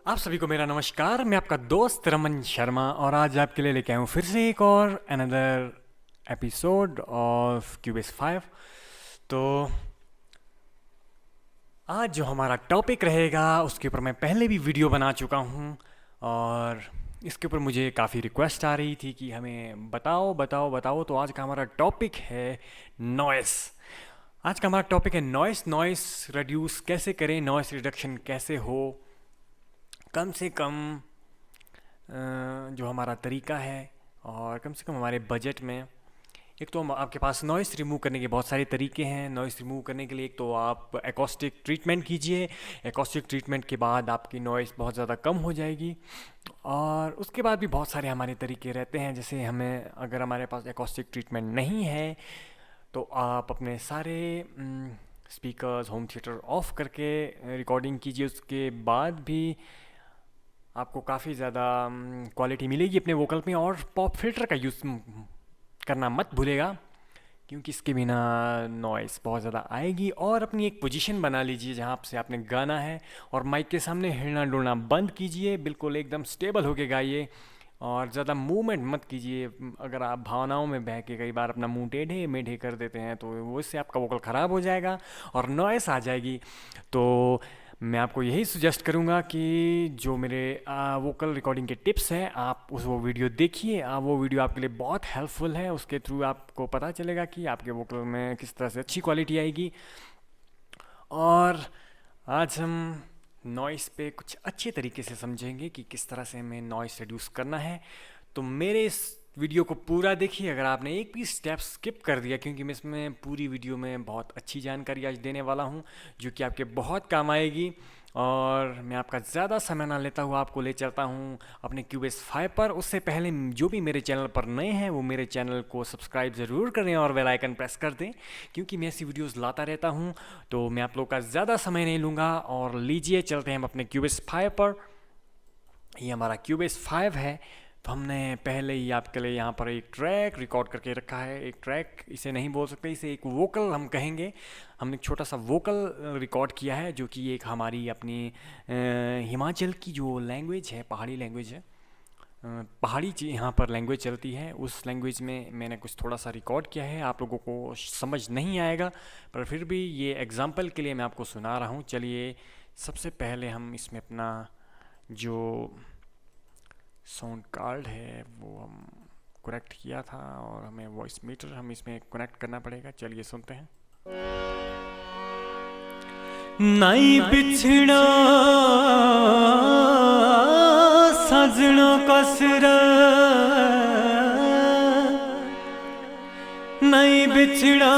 आप सभी को मेरा नमस्कार। मैं आपका दोस्त रमन शर्मा और आज आपके लिए लेके आया हूँ फिर से एक और अनदर एपिसोड ऑफ क्यूबेस 5। तो आज जो हमारा टॉपिक रहेगा उसके ऊपर मैं पहले भी वीडियो बना चुका हूँ और इसके ऊपर मुझे काफ़ी रिक्वेस्ट आ रही थी कि हमें बताओ बताओ बताओ। तो आज का हमारा टॉपिक है नॉइस। आज का हमारा टॉपिक है नॉइस। नॉइस रिड्यूस कैसे करें, नॉइस रिडक्शन कैसे हो कम से कम, जो हमारा तरीका है और कम से कम हमारे बजट में। एक तो आपके पास नॉइस रिमूव करने के बहुत सारे तरीके हैं। नॉइस रिमूव करने के लिए एक तो आप एकॉस्टिक ट्रीटमेंट कीजिए। एकॉस्टिक ट्रीटमेंट के बाद आपकी नॉइस बहुत ज़्यादा कम हो जाएगी। और उसके बाद भी बहुत सारे हमारे तरीके रहते हैं, जैसे हमें अगर हमारे पास एकॉस्टिक ट्रीटमेंट नहीं है तो आप अपने सारे स्पीकर्स, होम थिएटर ऑफ करके रिकॉर्डिंग कीजिए। उसके बाद भी आपको काफ़ी ज़्यादा क्वालिटी मिलेगी अपने वोकल में। और पॉप फिल्टर का यूज़ करना मत भूलेगा, क्योंकि इसके बिना नॉइस बहुत ज़्यादा आएगी। और अपनी एक पोजीशन बना लीजिए जहाँ से आपने गाना है और माइक के सामने हिलना डुलना बंद कीजिए। बिल्कुल एकदम स्टेबल होके गाइए और ज़्यादा मूवमेंट मत कीजिए। अगर आप भावनाओं में बह के कई बार अपना मुंह टेढ़े मेढ़े कर देते हैं तो वो इससे आपका वोकल ख़राब हो जाएगा और नॉइस आ जाएगी। तो मैं आपको यही सुजेस्ट करूँगा कि जो मेरे वोकल रिकॉर्डिंग के टिप्स हैं आप वो वीडियो देखिए। वो वीडियो आपके लिए बहुत हेल्पफुल है। उसके थ्रू आपको पता चलेगा कि आपके वोकल में किस तरह से अच्छी क्वालिटी आएगी। और आज हम नॉइस पे कुछ अच्छे तरीके से समझेंगे कि किस तरह से हमें नॉइस रिड्यूस करना है। तो मेरे इस वीडियो को पूरा देखिए। अगर आपने एक भी स्टेप स्किप कर दिया, क्योंकि मैं इसमें पूरी वीडियो में बहुत अच्छी जानकारी आज देने वाला हूँ जो कि आपके बहुत काम आएगी। और मैं आपका ज़्यादा समय ना लेता हुआ आपको ले चलता हूँ अपने क्यूबेस 5 पर। उससे पहले जो भी मेरे चैनल पर नए हैं वो मेरे चैनल को सब्सक्राइब ज़रूर करें और बेल आइकन प्रेस कर दें, क्योंकि मैं ऐसी वीडियोस लाता रहता हूँ। तो मैं आप लोग का ज़्यादा समय नहीं लूँगा और लीजिए चलते हैं हम अपने क्यूबेस 5 पर। ये हमारा क्यूबेस 5 है। तो हमने पहले ही आपके लिए यहाँ पर एक ट्रैक रिकॉर्ड करके रखा है। एक ट्रैक इसे नहीं बोल सकते, इसे एक वोकल हम कहेंगे। हमने एक छोटा सा वोकल रिकॉर्ड किया है जो कि एक हमारी अपनी हिमाचल की जो लैंग्वेज है, पहाड़ी लैंग्वेज है, पहाड़ी यहाँ पर लैंग्वेज चलती है। उस लैंग्वेज में मैंने कुछ थोड़ा सा रिकॉर्ड किया है। आप लोगों को समझ नहीं आएगा पर फिर भी ये एग्जाम्पल के लिए मैं आपको सुना रहा हूँ। चलिए सबसे पहले हम इसमें अपना जो साउंड कार्ड है वो हम कनेक्ट किया था और हमें वॉइस मीटर हम इसमें कनेक्ट करना पड़ेगा। चलिए सुनते हैं। नाई बिछड़ा सजना कसर, नाई बिछड़ा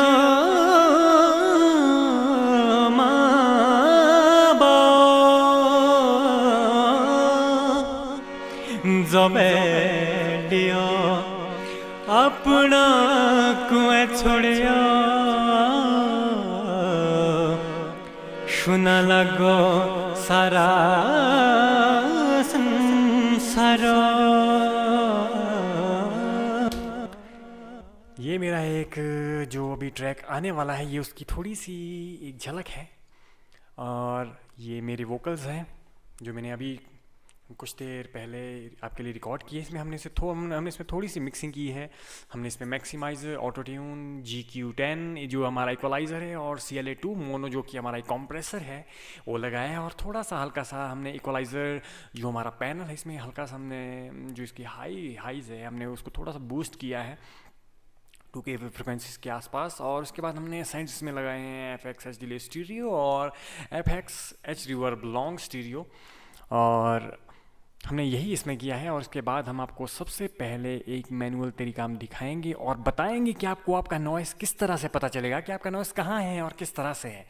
माँ बाप जबेलिया अपना कुएं छोड़िया, सुना लगो सारा संसार। ये मेरा एक जो अभी ट्रैक आने वाला है ये उसकी थोड़ी सी एक झलक है। और ये मेरे वोकल्स हैं जो मैंने अभी कुछ देर पहले आपके लिए रिकॉर्ड किए। इसमें हमने इसमें थोड़ी सी मिक्सिंग की है। हमने इसमें मैक्सिमाइज़र, ऑटो ट्यून, GQ10 जो हमारा इक्वलाइज़र है और CLA2 मोनो जो कि हमारा एक कॉम्प्रेसर है वो लगाया है। और थोड़ा सा हल्का सा हमने इक्वलाइज़र जो हमारा पैनल है इसमें हल्का सा हमने जो इसकी हाइज़ है हमने उसको थोड़ा सा बूस्ट किया है 2K फ्रिक्वेंसीज के आसपास। और उसके बाद हमने साइंस में लगाए हैं FX HD डिले स्टीरियो और FX H reverb long stereo. और हमने यही इसमें किया है। और उसके बाद हम आपको सबसे पहले एक मैनुअल तरीका हम दिखाएंगे और बताएंगे कि आपको आपका नॉइस किस तरह से पता चलेगा कि आपका नॉइस कहाँ है और किस तरह से है।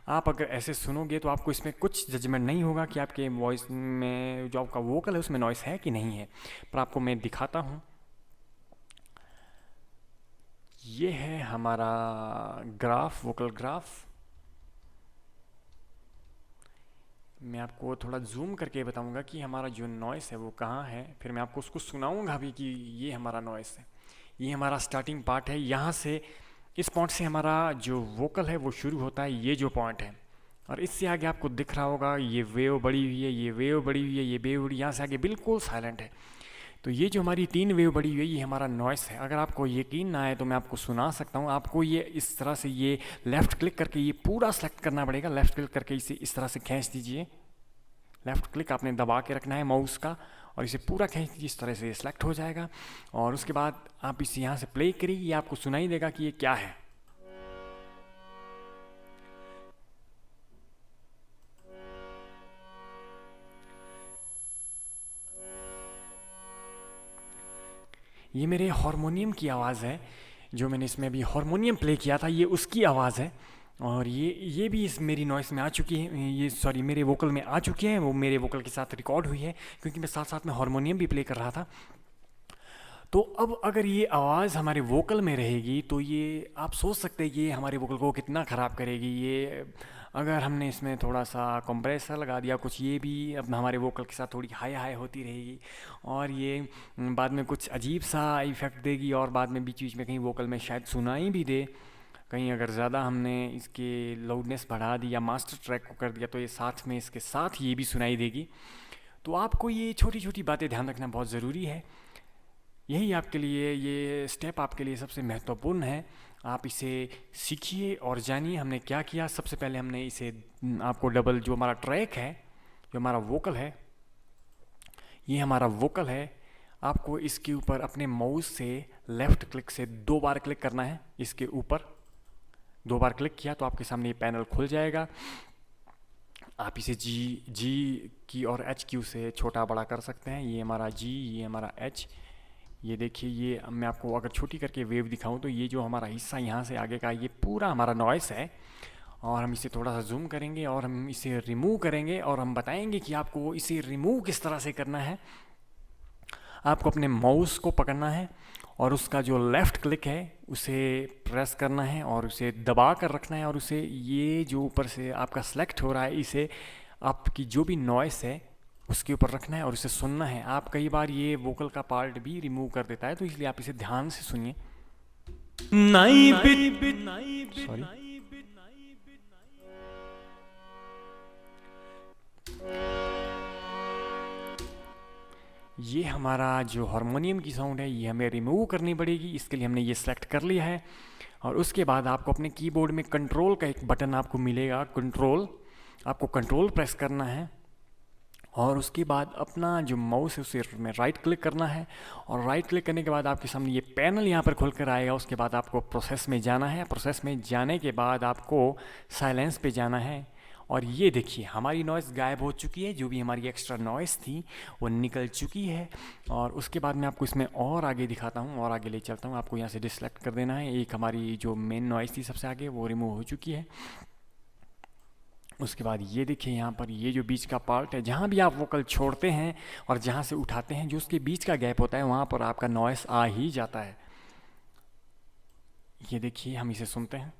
आप अगर ऐसे सुनोगे तो आपको इसमें कुछ जजमेंट नहीं होगा कि आपके वॉइस में जो आपका वोकल है उसमें नॉइस है कि नहीं है। पर आपको मैं दिखाता हूँ। ये है हमारा ग्राफ, वोकल ग्राफ। मैं आपको थोड़ा जूम करके बताऊंगा कि हमारा जो नॉइस है वो कहाँ है। फिर मैं आपको उसको सुनाऊंगा भी कि ये हमारा नॉइस है। ये हमारा स्टार्टिंग पार्ट है। यहाँ से इस पॉइंट से हमारा जो वोकल है वो शुरू होता है। ये जो पॉइंट है और इससे आगे आपको दिख रहा होगा ये वेव बड़ी हुई है, ये वेव बड़ी हुई है, ये वेव बड़ी, यहाँ से आगे बिल्कुल साइलेंट है। तो ये जो हमारी 3 वेव बड़ी हुई है, ये हमारा नॉइस है। अगर आपको यकीन ना आए तो मैं आपको सुना सकता हूँ। आपको ये इस तरह से ये लेफ़्ट क्लिक करके ये पूरा सेलेक्ट करना पड़ेगा। लेफ़्ट क्लिक करके इसे इस तरह से खींच दीजिए। लेफ़्ट क्लिक आपने दबा के रखना है माउस का और इसे पूरा खींच दीजिए। इस तरह से ये सेलेक्ट हो जाएगा और उसके बाद आप इसे यहाँ से प्ले करिए, ये आपको सुनाई देगा कि ये क्या है। ये मेरे हारमोनियम की आवाज़ है, जो मैंने इसमें अभी हारमोनियम प्ले किया था, ये उसकी आवाज़ है। और ये भी इस मेरी नॉइस में आ चुकी है, ये सॉरी मेरे वोकल में आ चुकी है, वो मेरे वोकल के साथ रिकॉर्ड हुई है, क्योंकि मैं साथ साथ में हारमोनियम भी प्ले कर रहा था। तो अब अगर ये आवाज़ हमारे वोकल में रहेगी तो ये आप सोच सकते हैं ये हमारे वोकल को कितना ख़राब करेगी। ये अगर हमने इसमें थोड़ा सा कंप्रेसर लगा दिया कुछ, ये भी अब हमारे वोकल के साथ थोड़ी हाई हाई होती रहेगी और ये बाद में कुछ अजीब सा इफ़ेक्ट देगी और बाद में बीच बीच में कहीं वोकल में शायद सुनाई भी दे। कहीं अगर ज़्यादा हमने इसके लाउडनेस बढ़ा दी या मास्टर ट्रैक को कर दिया तो ये साथ में इसके साथ ये भी सुनाई देगी। तो आपको ये छोटी छोटी बातें ध्यान रखना बहुत ज़रूरी है। यही आपके लिए, ये स्टेप आपके लिए सबसे महत्वपूर्ण है। आप इसे सीखिए और जानिए हमने क्या किया। सबसे पहले हमने इसे आपको डबल, जो हमारा ट्रैक है, जो हमारा वोकल है, ये हमारा वोकल है, आपको इसके ऊपर अपने माउस से लेफ़्ट क्लिक से 2 बार क्लिक करना है। इसके ऊपर 2 बार क्लिक किया तो आपके सामने ये पैनल खुल जाएगा। आप इसे जी की और एच क्यू से छोटा बड़ा कर सकते हैं। ये हमारा जी, ये हमारा एच। ये देखिए, ये मैं आपको अगर छोटी करके वेव दिखाऊं तो ये जो हमारा हिस्सा यहाँ से आगे का, ये पूरा हमारा नॉइस है। और हम इसे थोड़ा सा जूम करेंगे और हम इसे रिमूव करेंगे और हम बताएंगे कि आपको इसे रिमूव किस तरह से करना है। आपको अपने माउस को पकड़ना है और उसका जो लेफ़्ट क्लिक है उसे प्रेस करना है और उसे दबा कर रखना है और उसे, ये जो ऊपर से आपका सेलेक्ट हो रहा है, इसे आपकी जो भी नॉइस है उसके ऊपर रखना है और इसे सुनना है। आप कई बार ये वोकल का पार्ट भी रिमूव कर देता है, तो इसलिए आप इसे ध्यान से सुनिए। सॉरी, ये हमारा जो हारमोनियम की साउंड है ये हमें रिमूव करनी पड़ेगी। इसके लिए हमने ये सेलेक्ट कर लिया है और उसके बाद आपको अपने कीबोर्ड में कंट्रोल का एक बटन आपको मिलेगा, कंट्रोल, आपको कंट्रोल प्रेस करना है और उसके बाद अपना जो माउस है उसे में राइट क्लिक करना है और राइट क्लिक करने के बाद आपके सामने ये पैनल यहाँ पर खुल कर आएगा। उसके बाद आपको प्रोसेस में जाना है। प्रोसेस में जाने के बाद आपको साइलेंस पे जाना है और ये देखिए हमारी नॉइस गायब हो चुकी है। जो भी हमारी एक्स्ट्रा नॉइस थी वो निकल चुकी है। और उसके बाद मैं आपको इसमें और आगे दिखाता हूँ और आगे ले चलता हूँ। आपको यहाँ से डिसलेक्ट कर देना है। एक हमारी जो मेन नॉइस थी सबसे आगे, वो रिमूव हो चुकी है। उसके बाद ये देखिए यहाँ पर ये जो बीच का पार्ट है, जहाँ भी आप वोकल छोड़ते हैं और जहाँ से उठाते हैं, जो उसके बीच का गैप होता है वहाँ पर आपका नॉइस आ ही जाता है। ये देखिए, हम इसे सुनते हैं।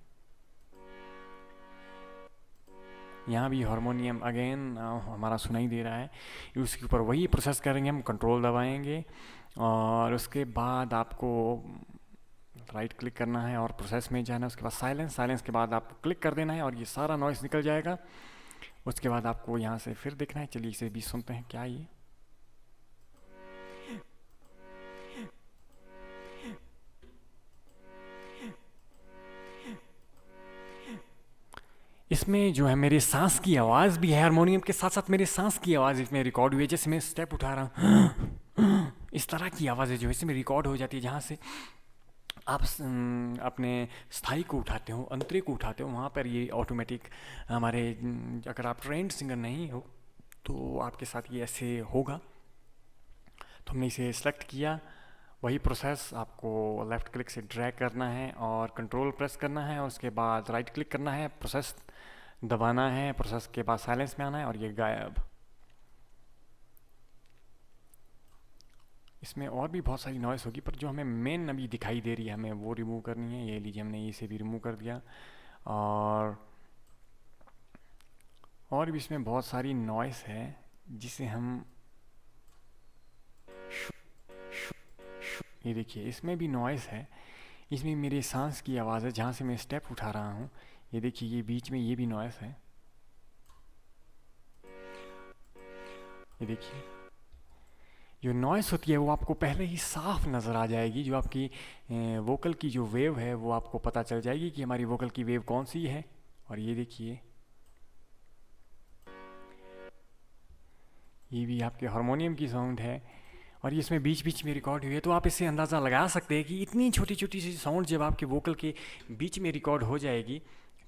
यहाँ भी हारमोनियम अगेन हमारा सुनाई दे रहा है। उसके ऊपर वही प्रोसेस करेंगे, हम कंट्रोल दबाएंगे और उसके बाद आपको राइट क्लिक करना है और प्रोसेस में जाना है। उसके बाद साइलेंस, साइलेंस के बाद आपको क्लिक कर देना है और ये सारा नॉइस निकल जाएगा। उसके बाद आपको यहाँ से फिर देखना है। चलिए इसे भी सुनते हैं क्या ये। इसमें जो है मेरे सांस की आवाज़ भी है, हारमोनियम के साथ साथ मेरे सांस की आवाज़ इसमें रिकॉर्ड हुई है। जैसे मैं स्टेप उठा रहा हूँ, इस तरह की आवाज़ें जो है इसमें रिकॉर्ड हो जाती है। जहाँ से आप अपने स्थाई को उठाते हो, अंतरे को उठाते हो, वहाँ पर ये ऑटोमेटिक हमारे, अगर आप ट्रेंड सिंगर नहीं हो तो आपके साथ ये ऐसे होगा। तो हमने इसे सेलेक्ट किया, वही प्रोसेस आपको लेफ़्ट क्लिक से ड्रैग करना है और कंट्रोल प्रेस करना है और उसके बाद राइट क्लिक करना है, प्रोसेस दबाना है, प्रोसेस के बाद साइलेंस में आना है और ये गायब। इसमें और भी बहुत सारी नॉइस होगी, पर जो हमें मेन अभी दिखाई दे रही है हमें वो रिमूव करनी है। ये लीजिए, हमने इसे भी रिमूव कर दिया। और भी इसमें बहुत सारी नॉइस है जिसे हम, ये देखिए इसमें भी नॉइस है। इसमें मेरे सांस की आवाज़ है जहाँ से मैं स्टेप उठा रहा हूँ। ये देखिए, ये बीच में ये भी नॉइस है। ये देखिए, जो नॉइस होती है वो आपको पहले ही साफ नज़र आ जाएगी। जो आपकी वोकल की जो वेव है वो आपको पता चल जाएगी कि हमारी वोकल की वेव कौन सी है। और ये देखिए, ये भी आपके हारमोनियम की साउंड है और ये इसमें बीच बीच में रिकॉर्ड हुई है। तो आप इससे अंदाज़ा लगा सकते हैं कि इतनी छोटी छोटी सी साउंड जब आपके वोकल के बीच में रिकॉर्ड हो जाएगी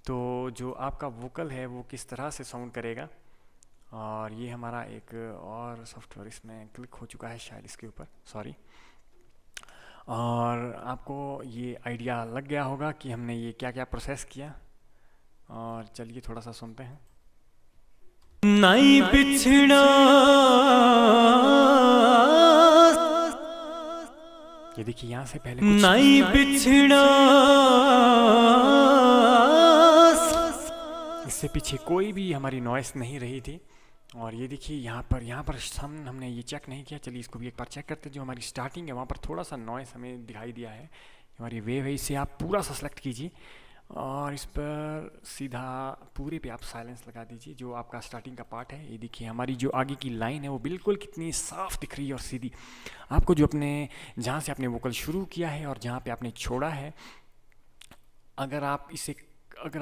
तो जो आपका वोकल है वो किस तरह से साउंड करेगा। और ये हमारा एक और सॉफ्टवेयर इसमें क्लिक हो चुका है शायद इसके ऊपर, सॉरी। और आपको ये आइडिया लग गया होगा कि हमने ये क्या क्या प्रोसेस किया। और चलिए थोड़ा सा सुनते हैं। नहीं बिछड़ा ये देखिए, यहाँ से पहले कुछ नहीं बिछड़ा इससे पीछे कोई भी हमारी नॉइस नहीं रही थी। और ये देखिए, यहाँ पर हमने ये चेक नहीं किया। चलिए इसको भी एक बार चेक करते हैं। जो हमारी स्टार्टिंग है वहाँ पर थोड़ा सा नॉइस हमें दिखाई दिया है। हमारी वेव है, इसे आप पूरा सा सेलेक्ट कीजिए और इस पर सीधा पूरे पे आप साइलेंस लगा दीजिए। जो आपका स्टार्टिंग का पार्ट है, ये देखिए हमारी जो आगे की लाइन है वो बिल्कुल कितनी साफ दिख रही है और सीधी। आपको जो अपने जहाँ से आपने वोकल शुरू किया है और जहाँ पे आपने छोड़ा है, अगर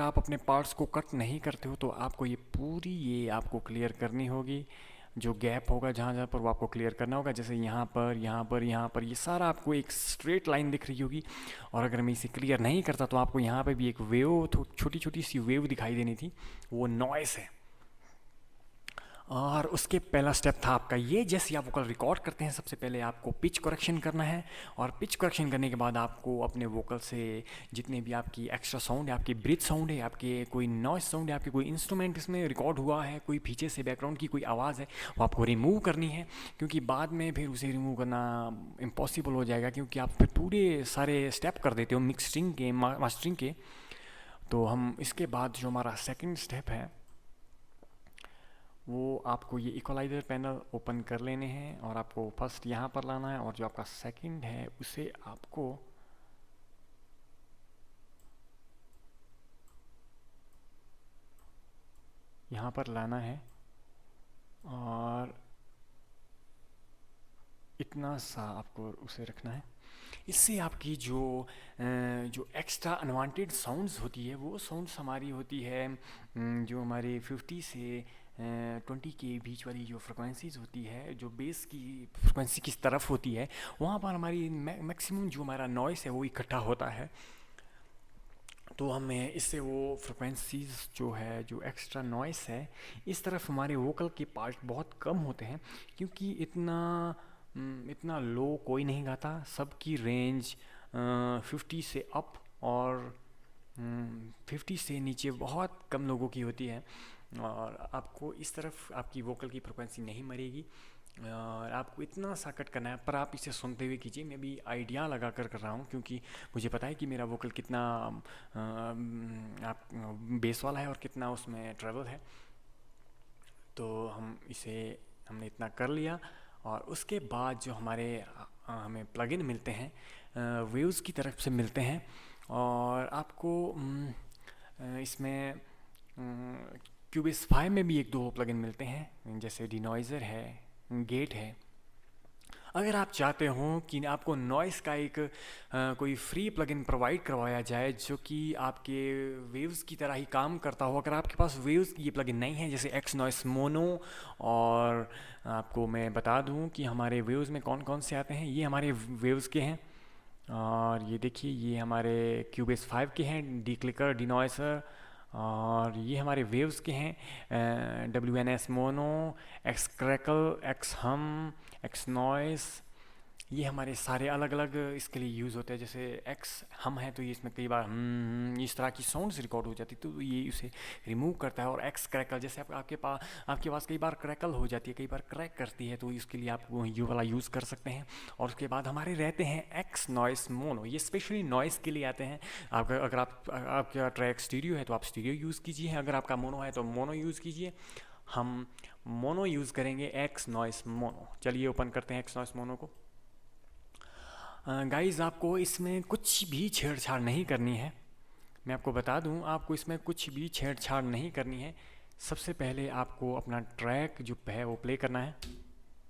आप अपने पार्ट्स को कट नहीं करते हो तो आपको ये आपको क्लियर करनी होगी। जो गैप होगा जहाँ जहाँ पर वो आपको क्लियर करना होगा। जैसे यहाँ पर ये सारा आपको एक स्ट्रेट लाइन दिख रही होगी। और अगर मैं इसे क्लियर नहीं करता तो आपको यहाँ पे भी एक वेव, छोटी छोटी सी वेव दिखाई देनी थी, वो नॉइस है। और उसके पहला स्टेप था आपका ये, जैसे आप वोकल रिकॉर्ड करते हैं सबसे पहले आपको पिच करेक्शन करना है। और पिच करेक्शन करने के बाद आपको अपने वोकल से जितने भी आपकी एक्स्ट्रा साउंड है, आपकी ब्रीथ साउंड है, आपके कोई नॉइस साउंड है, आपके कोई इंस्ट्रूमेंट इसमें रिकॉर्ड हुआ है, कोई पीछे से बैकग्राउंड की कोई आवाज़ है, वो आपको रिमूव करनी है। क्योंकि बाद में फिर उसे रिमूव करना इम्पॉसिबल हो जाएगा, क्योंकि आप फिर पूरे सारे स्टेप कर देते हो मिक्सिंग के, मास्टरिंग के। तो हम इसके बाद जो हमारा सेकेंड स्टेप है वो आपको ये इक्वलाइज़र पैनल ओपन कर लेने हैं और आपको फर्स्ट यहाँ पर लाना है। और जो आपका सेकंड है उसे आपको यहाँ पर लाना है और इतना सा आपको उसे रखना है। इससे आपकी जो एक्स्ट्रा अनवांटेड साउंड्स होती है वो साउंड्स हमारी होती है जो हमारी 50 से 20 के बीच वाली जो फ्रिक्वेंसीज़ होती है, जो बेस की फ्रिक्वेंसी किस तरफ होती है, वहाँ पर हमारी मैक्सिमम जो हमारा नॉइस है वो इकट्ठा होता है। तो हमें इससे वो फ्रिक्वेंसीज़ जो है, जो एक्स्ट्रा नॉइस है, इस तरफ हमारे वोकल के पार्ट बहुत कम होते हैं। क्योंकि इतना लो कोई नहीं गाता, सबकी रेंज 50 से अप और 50 से नीचे बहुत कम लोगों की होती है। और आपको इस तरफ आपकी वोकल की फ्रिक्वेंसी नहीं मरेगी और आपको इतना सा कट करना है। पर आप इसे सुनते हुए कीजिए, मैं भी आइडिया लगा कर रहा हूँ क्योंकि मुझे पता है कि मेरा वोकल कितना आप बेस वाला है और कितना उसमें ट्रेवल है। तो हमने इतना कर लिया। और उसके बाद जो हमें प्लगइन मिलते हैं, वेव्स की तरफ से मिलते हैं। और आपको इसमें क्यूबेस 5 में भी 1-2 प्लगइन मिलते हैं, जैसे डिनॉइज़र है, गेट है। अगर आप चाहते हो कि आपको नॉइस का एक कोई फ्री प्लगइन प्रोवाइड करवाया जाए जो कि आपके वेव्स की तरह ही काम करता हो, अगर आपके पास वेव्स की ये प्लगइन नहीं है, जैसे एक्स नॉइस मोनो, और आपको मैं बता दूं कि हमारे वेव्स में कौन कौन से आते हैं। ये हमारे वेव्स के हैं और ये देखिए ये हमारे क्यूबेस 5 के हैं, डी क्लिकर, डिनॉइसर। और ये हमारे वेव्स के हैं, WNS mono, x crackle, x हम, एक्स नॉइस। ये हमारे सारे अलग अलग इसके लिए यूज़ होते हैं। जैसे एक्स हम है तो ये इसमें कई बार इस तरह की साउंड्स रिकॉर्ड हो जाती, तो ये उसे रिमूव करता है। और एक्स क्रैकल, जैसे आपके पास कई बार क्रैकल हो जाती है, कई बार क्रैक करती है, तो इसके लिए आप ये वाला यूज़ कर सकते हैं। और उसके बाद हमारे रहते हैं एक्स नॉइस मोनो, ये स्पेशली नॉइस के लिए आते हैं। अगर आपका ट्रैक स्टीरियो है तो आप स्टीरियो यूज़ कीजिए, अगर आपका मोनो है तो मोनो यूज़ कीजिए। हम मोनो यूज़ करेंगे, एक्स नॉइस मोनो। चलिए ओपन करते हैं एक्स नॉइस मोनो को। गाइज़ आपको इसमें कुछ भी छेड़छाड़ नहीं करनी है, मैं आपको बता दूं, आपको इसमें कुछ भी छेड़छाड़ नहीं करनी है। सबसे पहले आपको अपना ट्रैक जो है वो प्ले करना है।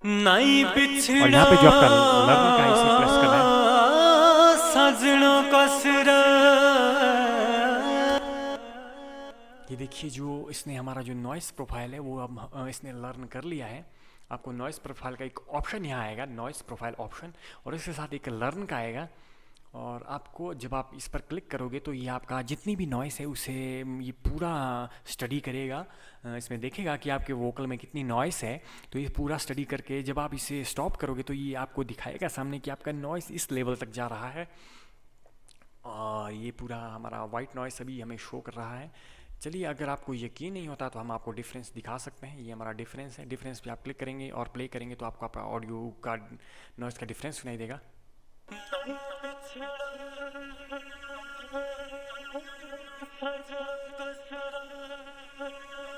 नहीं और बिछड़ा यहाँ पे जो आपका लर्न का इसे प्रेस करना है। सजनों का सिरा। ये देखिए जो इसने हमारा जो नॉइस प्रोफाइल है वो अब इसने लर्न कर लिया है। आपको नॉइस प्रोफाइल का एक ऑप्शन यहाँ आएगा, नॉइस प्रोफाइल ऑप्शन, और इसके साथ एक लर्न का आएगा। और आपको जब आप इस पर क्लिक करोगे तो ये आपका जितनी भी नॉइस है उसे ये पूरा स्टडी करेगा। इसमें देखेगा कि आपके वोकल में कितनी नॉइस है, तो ये पूरा स्टडी करके जब आप इसे स्टॉप करोगे तो ये आपको दिखाएगा सामने कि आपका नॉइस इस लेवल तक जा रहा है। और ये पूरा हमारा वाइट नॉइस अभी हमें शो कर रहा है। चलिए, अगर आपको यकीन नहीं होता तो हम आपको डिफरेंस दिखा सकते हैं। ये हमारा डिफरेंस है। डिफरेंस पे आप क्लिक करेंगे और प्ले करेंगे तो आपको आपका ऑडियो का नॉइस का डिफरेंस सुनाई देगा।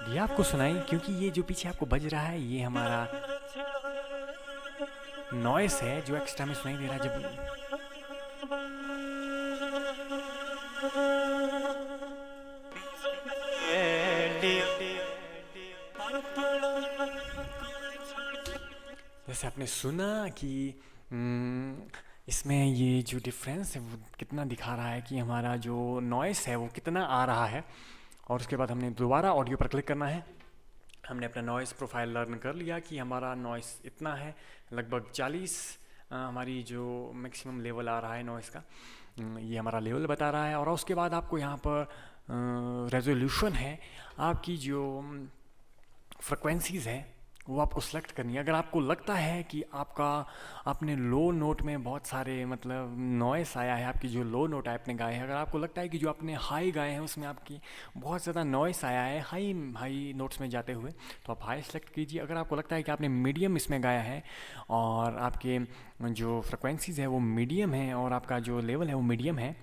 ये आपको सुनाई क्योंकि ये जो पीछे आपको बज रहा है ये हमारा नॉइस है जो एक्स्ट्रा में सुनाई दे रहा है जब जैसे आपने सुना कि इसमें ये जो डिफरेंस है वो कितना दिखा रहा है कि हमारा जो नॉइस है वो कितना आ रहा है। और उसके बाद हमने दोबारा ऑडियो पर क्लिक करना है। हमने अपना नॉइस प्रोफाइल लर्न कर लिया कि हमारा नॉइस इतना है, लगभग 40 हमारी जो मैक्सिमम लेवल आ रहा है नॉइस का, ये हमारा लेवल बता रहा है। और उसके बाद आपको यहाँ पर रेजोल्यूशन है, आपकी जो फ्रिक्वेंसीज़ है वो आपको सेलेक्ट करनी है। अगर आपको लगता है कि आपने लो नोट में बहुत सारे मतलब नॉइस आया है, आपकी जो लो नोट आपने गाए हैं, अगर आपको लगता है कि जो आपने हाई गाए हैं उसमें आपकी बहुत ज़्यादा नॉइस आया है हाई नोट्स में जाते हुए, तो आप हाई सेलेक्ट कीजिए। अगर आपको लगता है कि आपने मीडियम इसमें गाया है और आपके जो फ्रिक्वेंसीज़ है वो मीडियम है और आपका जो लेवल है वो मीडियम है,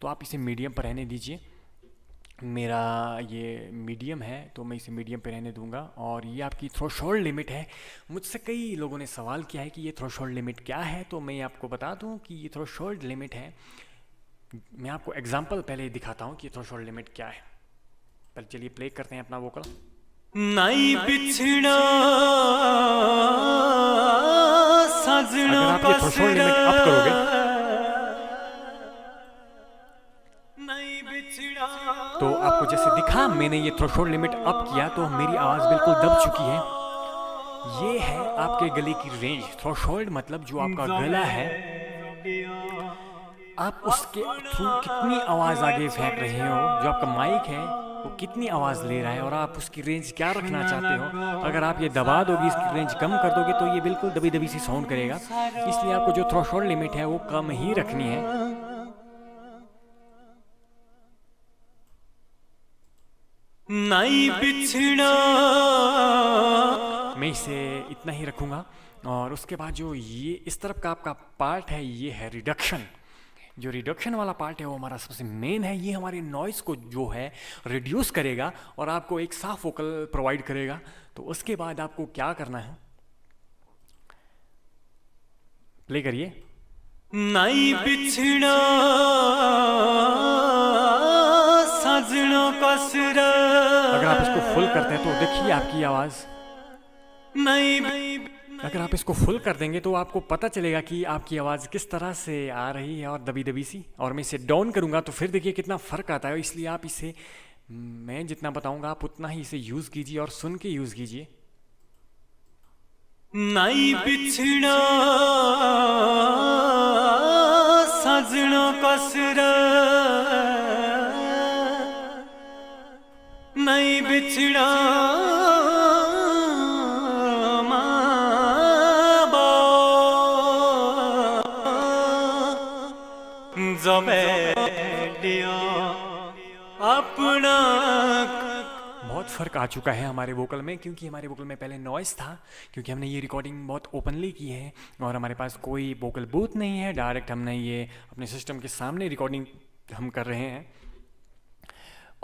तो आप इसे मीडियम पर रहने दीजिए। मेरा ये मीडियम है तो मैं इसे मीडियम पे रहने दूंगा। और ये आपकी थ्रेशोल्ड लिमिट है। मुझसे कई लोगों ने सवाल किया है कि ये थ्रेशोल्ड लिमिट क्या है, तो मैं आपको बता दूं कि ये थ्रेशोल्ड लिमिट है। मैं आपको एग्जांपल पहले दिखाता हूं कि थ्रेशोल्ड लिमिट क्या है। पहले चलिए प्ले करते हैं अपना वोकल। नहीं बिछड़ा सजनों अगर आप ये का थ्रेशोल्ड सिरा। लिमिट अप करोगे तो आपको जैसे दिखा मैंने ये थ्रेशोल्ड लिमिट अप किया तो मेरी आवाज़ बिल्कुल दब चुकी है। ये है आपके गले की रेंज। थ्रेशोल्ड मतलब जो आपका गला है, आप उसके थ्रू कितनी आवाज़ आगे फेंक रहे हो, जो आपका माइक है वो कितनी आवाज़ ले रहा है और आप उसकी रेंज क्या रखना चाहते हो। अगर आप ये दबा दोगे, इसकी रेंज कम कर दोगे तो ये बिल्कुल दबी दबी सी साउंड करेगा। इसलिए आपको जो थ्रेशोल्ड लिमिट है वो कम ही रखनी है। नहीं बिछड़ा मैं इसे इतना ही रखूँगा। और उसके बाद जो ये इस तरफ का आपका पार्ट है ये है रिडक्शन। जो रिडक्शन वाला पार्ट है वो हमारा सबसे मेन है। ये हमारे नॉइस को जो है रिड्यूस करेगा और आपको एक साफ वोकल प्रोवाइड करेगा। तो उसके बाद आपको क्या करना है, प्ले करिए। नहीं बिछड़ा सजनों का सिरा। अगर आप इसको फुल करते हैं तो देखिए आपकी आवाज़, नहीं अगर आप इसको फुल कर देंगे तो आपको पता चलेगा कि आपकी आवाज़ किस तरह से आ रही है और दबी दबी सी। और मैं इसे डाउन करूँगा तो फिर देखिए कितना फ़र्क आता है। इसलिए आप इसे, मैं जितना बताऊँगा आप उतना ही इसे यूज़ कीजिए और सुन के यूज़ कीजिए। नहीं बिछड़ा सजनों का सिरा। नहीं बिछड़ा माँ बाप अपना। बहुत फ़र्क आ चुका है हमारे वोकल में, क्योंकि हमारे वोकल में पहले नॉइस था, क्योंकि हमने ये रिकॉर्डिंग बहुत ओपनली की है और हमारे पास कोई वोकल बूथ नहीं है। डायरेक्ट हमने ये अपने सिस्टम के सामने रिकॉर्डिंग हम कर रहे हैं।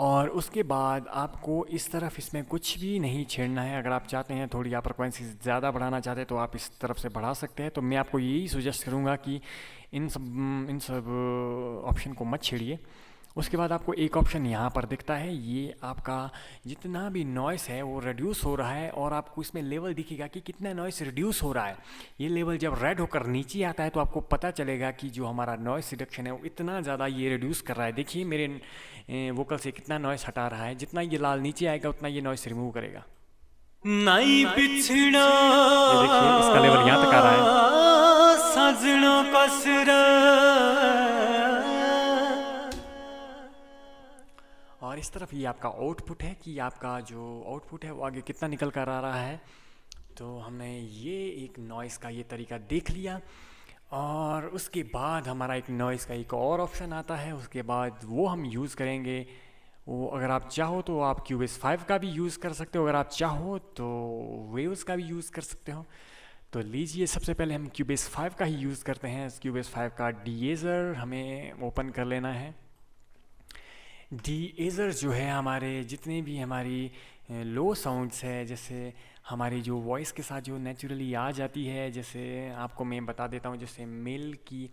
और उसके बाद आपको इस तरफ इसमें कुछ भी नहीं छेड़ना है। अगर आप चाहते हैं थोड़ी आप फ्रिक्वेंसी ज़्यादा बढ़ाना चाहते हैं तो आप इस तरफ से बढ़ा सकते हैं। तो मैं आपको यही सजेस्ट करूँगा कि इन सब ऑप्शन को मत छेड़िए। उसके बाद आपको एक ऑप्शन यहाँ पर दिखता है, ये आपका जितना भी नॉइस है वो रिड्यूस हो रहा है और आपको इसमें लेवल दिखेगा कि कितना नॉइस रिड्यूस हो रहा है। ये लेवल जब रेड होकर नीचे आता है तो आपको पता चलेगा कि जो हमारा नॉइस रिडक्शन है वो इतना ज़्यादा ये रिड्यूस कर रहा है। देखिए मेरे वोकल से कितना नॉइस हटा रहा है, जितना ये लाल नीचे आएगा उतना ये नॉइस रिमूव करेगा। नहीं बिछड़ा ये देखिए इसका लेवल यहाँ तक आ रहा है। सजना कसरा। और इस तरफ ये आपका आउटपुट है कि आपका जो आउटपुट है वो आगे कितना निकल कर आ रहा है। तो हमने ये एक नॉइस का ये तरीका देख लिया और उसके बाद हमारा एक नॉइस का एक और ऑप्शन आता है, उसके बाद वो हम यूज़ करेंगे। वो अगर आप चाहो तो आप क्यूबेस 5 का भी यूज़ कर सकते हो, अगर आप चाहो तो वेव्स का भी यूज़ कर सकते हो। तो लीजिए सबसे पहले हम क्यूबेस 5 का ही यूज़ करते हैं। क्यूबेस 5 का डीएजर हमें ओपन कर लेना है। डीएजर जो है हमारे जितने भी हमारी लो साउंड्स है, जैसे हमारी जो वॉइस के साथ जो नेचुरली आ जाती है, जैसे आपको मैं बता देता हूँ, जैसे मेल की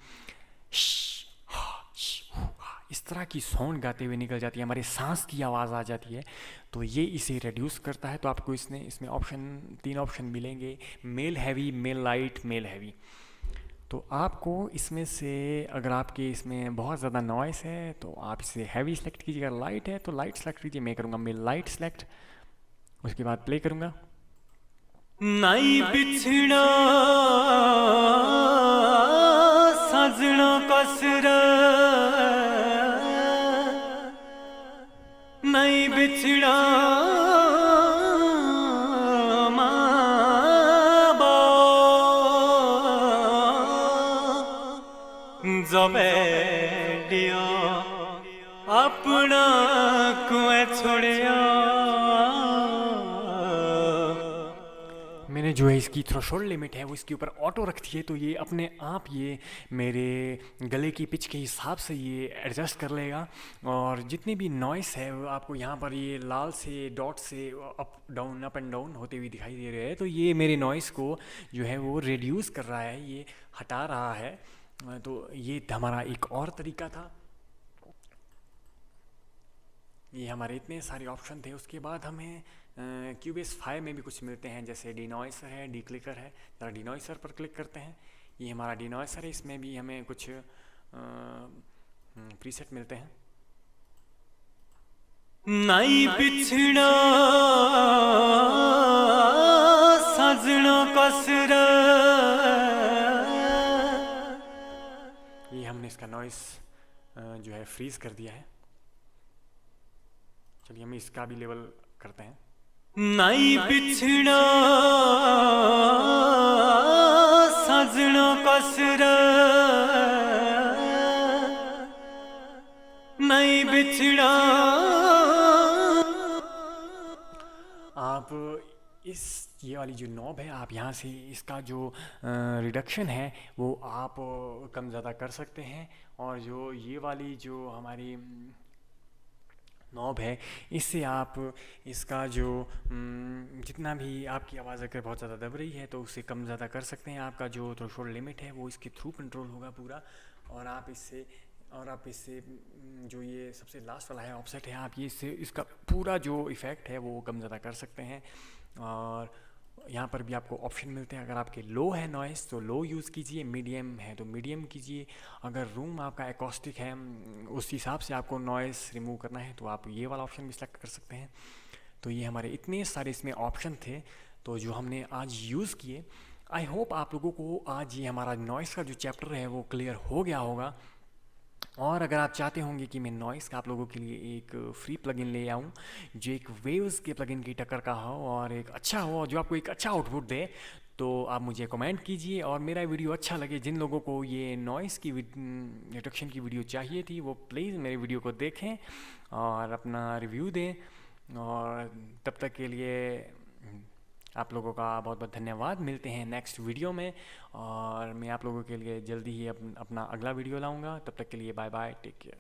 इस तरह की साउंड गाते हुए निकल जाती है, हमारे सांस की आवाज़ आ जाती है, तो ये इसे रिड्यूस करता है। तो आपको इसमें तीन ऑप्शन मिलेंगे, mail heavy, mail light, mail heavy. तो आपको इसमें से अगर आपके इसमें बहुत ज़्यादा नॉइस है तो आप इसे हैवी सेलेक्ट कीजिए, अगर लाइट है तो लाइट सेलेक्ट कीजिए। मैं करूँगा मेल लाइट सेलेक्ट, उसके बाद प्ले करूँगा। नहीं बिछड़ा सजना कसरा। नहीं बिछड़ा जबेडिया अपना कुएं छोड़िया। मैंने जो है इसकी थ्रेशोल्ड लिमिट है वो इसके ऊपर ऑटो रखती है, तो ये अपने आप ये मेरे गले की पिच के हिसाब से ये एडजस्ट कर लेगा। और जितनी भी नॉइस है वो आपको यहाँ पर ये लाल से डॉट से अप एंड डाउन होते हुए दिखाई दे रहे हैं, तो ये मेरे नॉइस को जो है वो रिड्यूस कर रहा है, ये हटा रहा है। तो ये हमारा एक और तरीका था। ये हमारे इतने सारे ऑप्शन थे। उसके बाद हमें क्यूबेस 5 में भी कुछ मिलते हैं, जैसे डिनॉइसर है, डी क्लिकर है। ज़रा डिनॉइसर पर क्लिक करते हैं, ये हमारा डिनॉइसर है, इसमें भी हमें कुछ प्रीसेट मिलते हैं। नहीं बिछड़ा सजना कसरा। ये हमने इसका नॉइस जो है फ्रीज कर दिया है। चलिए हम इसका भी लेवल करते हैं। नहीं बिछड़ा सजना कसरा। नहीं बिछड़ा। आप ये वाली जो नॉब है, आप यहाँ से इसका जो रिडक्शन है वो आप कम ज़्यादा कर सकते हैं। और जो ये वाली जो हमारी नॉब है, इससे आप इसका जो जितना भी आपकी आवाज़ अगर बहुत ज़्यादा दब रही है तो उसे कम ज़्यादा कर सकते हैं। आपका जो थ्रेशोल्ड लिमिट है वो इसके थ्रू कंट्रोल होगा पूरा। और आप इससे जो ये सबसे लास्ट वाला है ऑफसेट है, आप ये इसका पूरा जो इफ़ेक्ट है वो कम ज़्यादा कर सकते हैं। और यहाँ पर भी आपको ऑप्शन मिलते हैं, अगर आपके लो है नॉइस तो लो यूज़ कीजिए, मीडियम है तो मीडियम कीजिए। अगर रूम आपका एकॉस्टिक है उस हिसाब से आपको नॉइस रिमूव करना है तो आप ये वाला ऑप्शन भी सेलेक्ट कर सकते हैं। तो ये हमारे इतने सारे इसमें ऑप्शन थे तो जो हमने आज यूज़ किए। आई होप आप लोगों को आज ये हमारा नॉइस का जो चैप्टर है वो क्लियर हो गया होगा। और अगर आप चाहते होंगे कि मैं नॉइस का आप लोगों के लिए एक फ्री प्लगइन ले आऊँ जो एक वेव्स के प्लगइन की टक्कर का हो और एक अच्छा हो, जो आपको एक अच्छा आउटपुट दे, तो आप मुझे कमेंट कीजिए। और मेरा वीडियो अच्छा लगे, जिन लोगों को ये नॉइस की रिडक्शन की वीडियो चाहिए थी वो प्लीज़ मेरे वीडियो को देखें और अपना रिव्यू दें। और तब तक के लिए आप लोगों का बहुत बहुत धन्यवाद। मिलते हैं नेक्स्ट वीडियो में और मैं आप लोगों के लिए जल्दी ही अपना अगला वीडियो लाऊंगा। तब तक के लिए बाय बाय, टेक केयर।